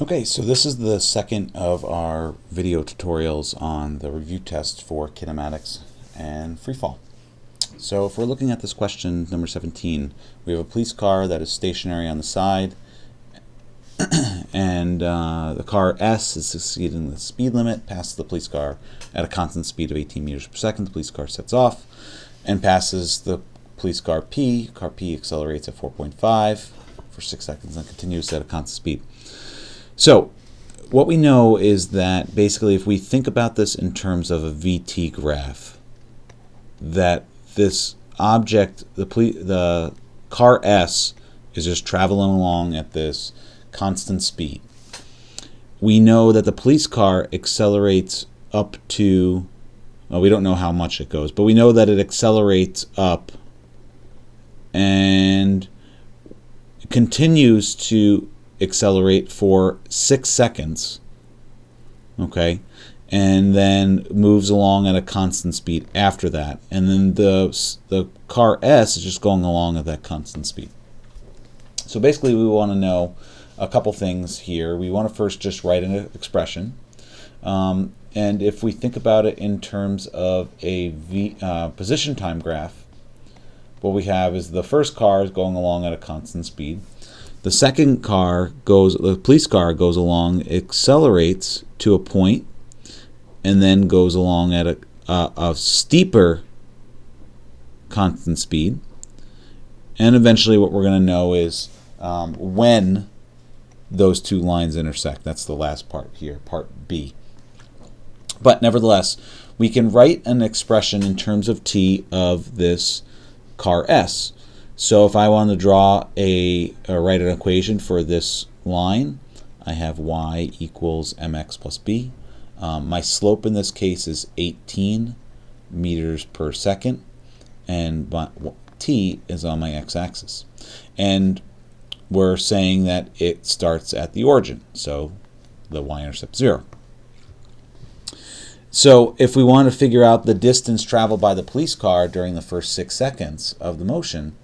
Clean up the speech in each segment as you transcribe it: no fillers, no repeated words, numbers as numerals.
Okay, so this is the second of our video tutorials on the review test for kinematics and freefall. So if we're looking at this question, number 17, we have a police car that is stationary on the side, and the car S is exceeding the speed limit, passes the police car at a constant speed of 18 meters per second. The police car sets off and passes the police car P. Car P accelerates at 4.5 for 6 seconds and continues at a constant speed. So what we know is that basically if we think about this in terms of a VT graph, that this object, the car S, is just traveling along at this constant speed. We know that the police car accelerates up to, well, we don't know how much it goes, but we know that it accelerates up and continues to accelerate for 6 seconds, okay, and then moves along at a constant speed after that, and then the car S is just going along at that constant speed. So basically we want to know a couple things here. We want to first just write an expression, and if we think about it in terms of a position time graph, what we have is the first car is going along at a constant speed. The second car the police car goes along, accelerates to a point, and then goes along at a steeper constant speed. And eventually what we're going to know is when those two lines intersect. That's the last part here, part B. But nevertheless, we can write an expression in terms of t of this car S. So if I want to draw write an equation for this line, I have y equals mx plus b. My slope in this case is 18 meters per second, and t is on my x-axis. And we're saying that it starts at the origin, so the y-intercept 0. So if we want to figure out the distance traveled by the police car during the first 6 seconds of the motion,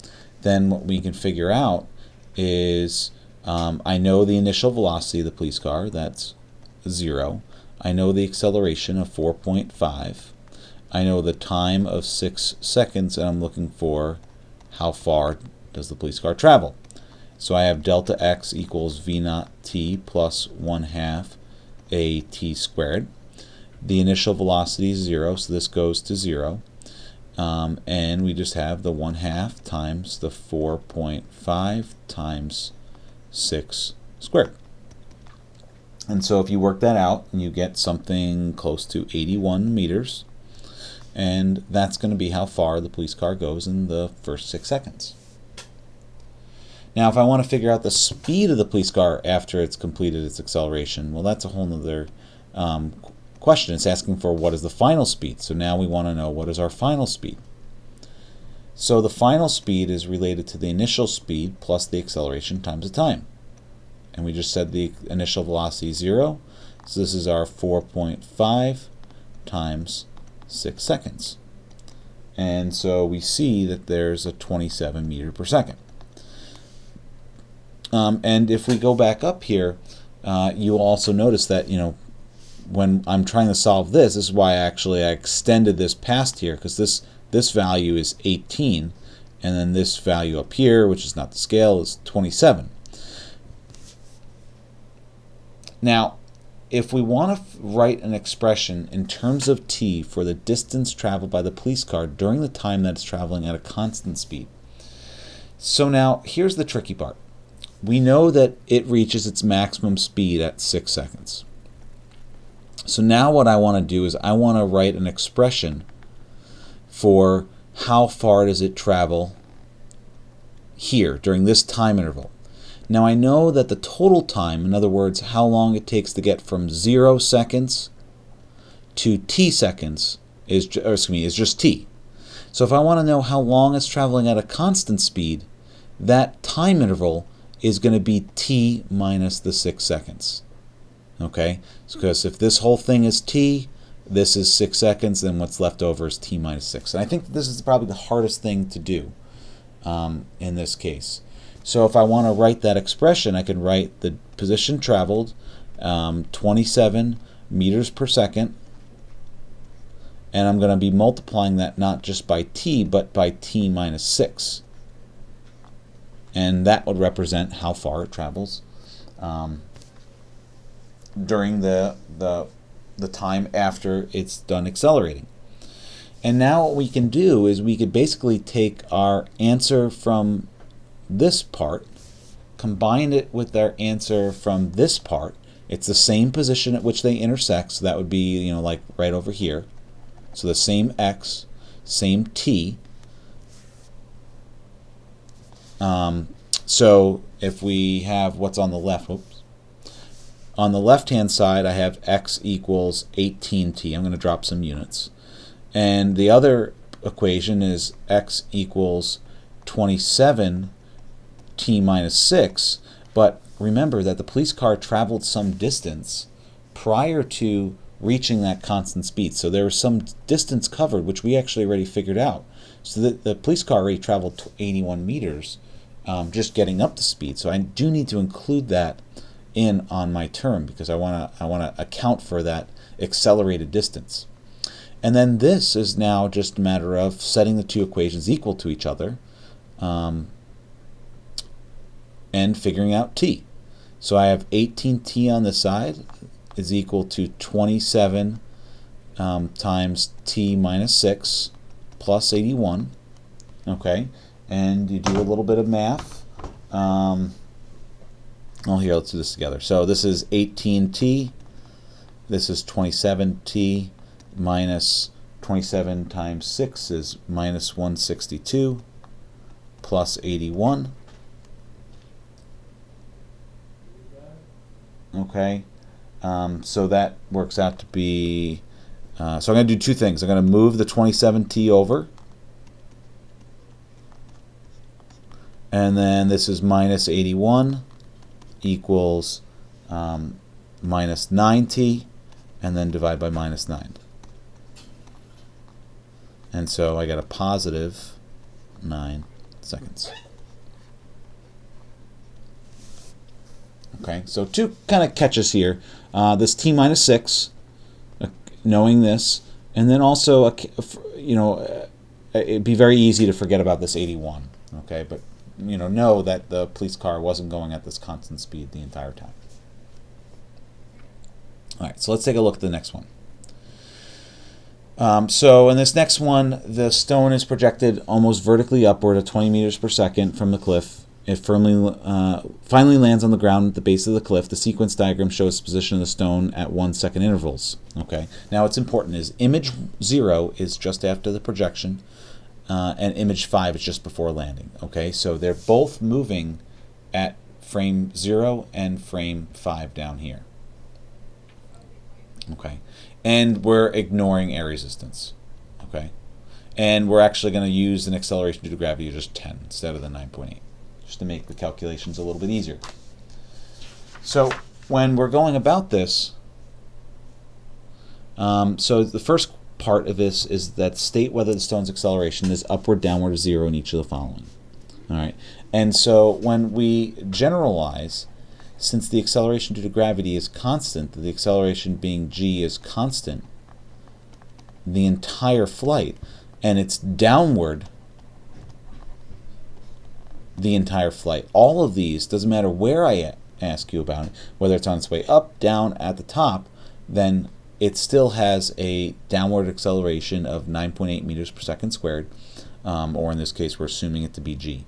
then what we can figure out is I know the initial velocity of the police car, that's 0. I know the acceleration of 4.5. I know the time of 6 seconds, and I'm looking for how far does the police car travel. So I have delta x equals v naught t plus 1/2 a t squared. The initial velocity is 0, so this goes to 0. And we just have the 1/2 times the 4.5 times 6 squared. And so if you work that out, you get something close to 81 meters. And that's going to be how far the police car goes in the first 6 seconds. Now, if I want to figure out the speed of the police car after it's completed its acceleration, well, that's a whole other question. It's asking for what is the final speed. So now we want to know what is our final speed. So the final speed is related to the initial speed plus the acceleration times the time. And we just said the initial velocity is 0. So this is our 4.5 times 6 seconds. And so we see that there's a 27 meter per second. And if we go back up here, you'll also notice that, when I'm trying to solve this is why I extended this past here, because this value is 18, and then this value up here, which is not the scale, is 27. Now, if we want to write an expression in terms of t for the distance traveled by the police car during the time that it's traveling at a constant speed. So now, here's the tricky part. We know that it reaches its maximum speed at 6 seconds. So now what I want to do is I want to write an expression for how far does it travel here during this time interval. Now I know that the total time, in other words, how long it takes to get from 0 seconds to t seconds is just t. So if I want to know how long it's traveling at a constant speed, that time interval is going to be t minus the 6 seconds. Okay, because if this whole thing is t, this is 6 seconds, then what's left over is t minus 6. And I think this is probably the hardest thing to do in this case. So if I want to write that expression, I can write the position traveled, 27 meters per second, and I'm going to be multiplying that not just by t, but by t minus 6. And that would represent how far it travels during the time after it's done accelerating. And now what we can do is we could basically take our answer from this part, combine it with our answer from this part. It's the same position at which they intersect, so that would be, you know, like right over here. So the same x, same t. So if we have what's on the left, whoops. On the left-hand side, I have x equals 18t. I'm going to drop some units. And the other equation is x equals 27 t minus 6, but remember that the police car traveled some distance prior to reaching that constant speed. So there was some distance covered, which we actually already figured out. So the police car already traveled 81 meters just getting up to speed. So I do need to include that in on my term because I want to account for that accelerated distance. And then this is now just a matter of setting the two equations equal to each other and figuring out t. So I have 18t on this side is equal to 27 times t minus 6 plus 81. Okay, and you do a little bit of math. Oh, here, let's do this together. So this is 18t. This is 27t minus 27 times 6 is minus 162 plus 81. Okay, so that works out to be, so I'm going to do two things. I'm going to move the 27t over, and then this is minus 81 equals minus 9t, and then divide by minus 9. And so I got a positive 9 seconds. Okay, so two kind of catches here. This t minus 6, knowing this, and then also, it'd be very easy to forget about this 81. Okay, but know that the police car wasn't going at this constant speed the entire time. All right, so let's take a look at the next one. So in this next one, the stone is projected almost vertically upward at 20 meters per second from the cliff. It finally lands on the ground at the base of the cliff. The sequence diagram shows the position of the stone at 1 second intervals. Okay. Now what's important is image 0 is just after the projection, and image 5 is just before landing. Okay, so they're both moving at frame 0 and frame 5 down here. Okay, and we're ignoring air resistance. Okay, and we're actually going to use an acceleration due to gravity of just 10 instead of the 9.8. Just to make the calculations a little bit easier. So when we're going about this, so the first part of this is that state whether the stone's acceleration is upward, downward, or 0 in each of the following. All right, and so when we generalize, since the acceleration due to gravity is constant, the acceleration being g is constant the entire flight, and it's downward the entire flight. All of these, doesn't matter where I ask you about it, whether it's on its way up, down, at the top, then it still has a downward acceleration of 9.8 meters per second squared, or in this case we're assuming it to be g.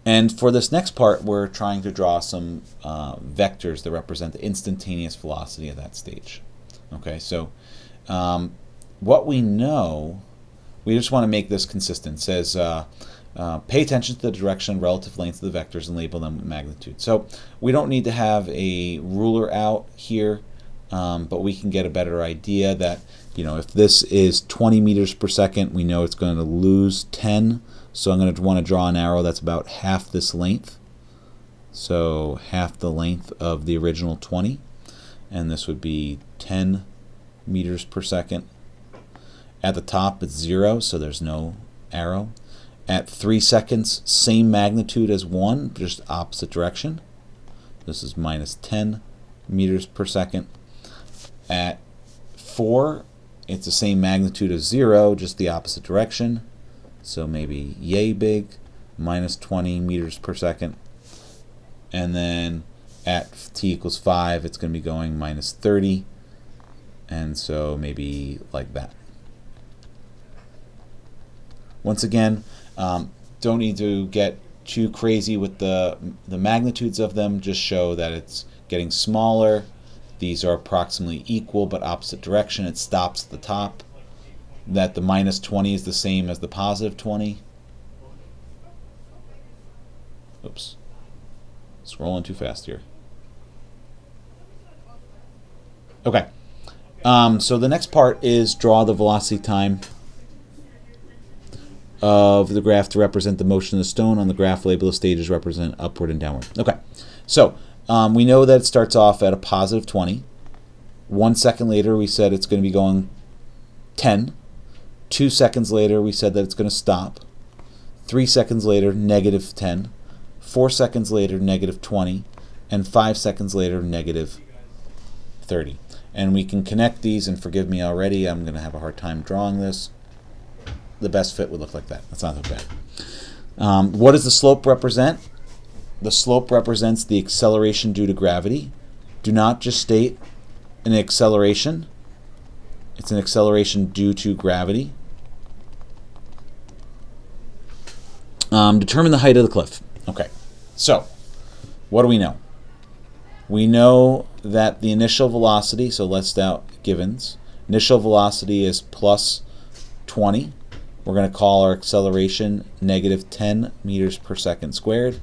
And for this next part, we're trying to draw some vectors that represent the instantaneous velocity of that stage. Okay, so what we know, we just want to make this consistent. It says pay attention to the direction and relative length of the vectors and label them with magnitude. So we don't need to have a ruler out here, but we can get a better idea that, if this is 20 meters per second, we know it's going to lose 10. So I'm going to want to draw an arrow that's about half this length. So half the length of the original 20. And this would be 10 meters per second. At the top, it's 0, so there's no arrow. At 3 seconds, same magnitude as 1, just opposite direction. This is minus 10 meters per second. At 4, it's the same magnitude as 0, just the opposite direction. So maybe yay big, minus 20 meters per second. And then at t equals 5, it's going to be going minus 30. And so maybe like that. Once again, don't need to get too crazy with the magnitudes of them. Just show that it's getting smaller. These are approximately equal but opposite direction. It stops at the top. That the minus 20 is the same as the positive 20. Oops. Scrolling too fast here. Okay. So the next part is draw the velocity time of the graph to represent the motion of the stone. On the graph, label the stages represent upward and downward. Okay. So we know that it starts off at a positive 20. 1 second later, we said it's going to be going 10. 2 seconds later, we said that it's going to stop. 3 seconds later, negative 10. 4 seconds later, negative 20. And 5 seconds later, negative 30. And we can connect these, and forgive me already, I'm going to have a hard time drawing this. The best fit would look like that. That's not so bad. What does the slope represent? The slope represents the acceleration due to gravity. Do not just state an acceleration. It's an acceleration due to gravity. Determine the height of the cliff. Okay, so what do we know? We know that the initial velocity, so let's out givens. Initial velocity is plus 20. We're going to call our acceleration negative 10 meters per second squared.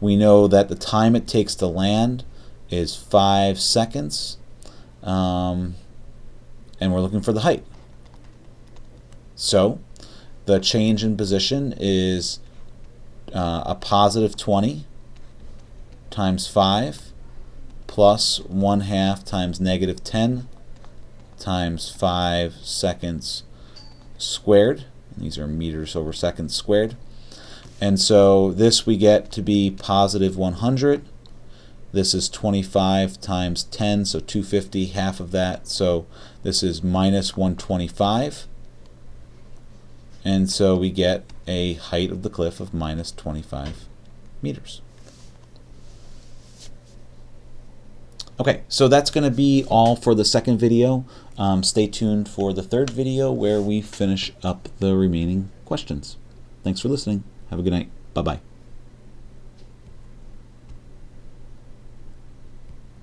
We know that the time it takes to land is 5 seconds. And we're looking for the height. So the change in position is a positive 20 times 5 plus 1/2 times negative 10 times 5 seconds squared. These are meters over seconds squared. And so this we get to be positive 100. This is 25 times 10, so 250, half of that. So this is minus 125. And so we get a height of the cliff of minus 25 meters. Okay, so that's going to be all for the second video. Stay tuned for the third video where we finish up the remaining questions. Thanks for listening. Have a good night. Bye-bye.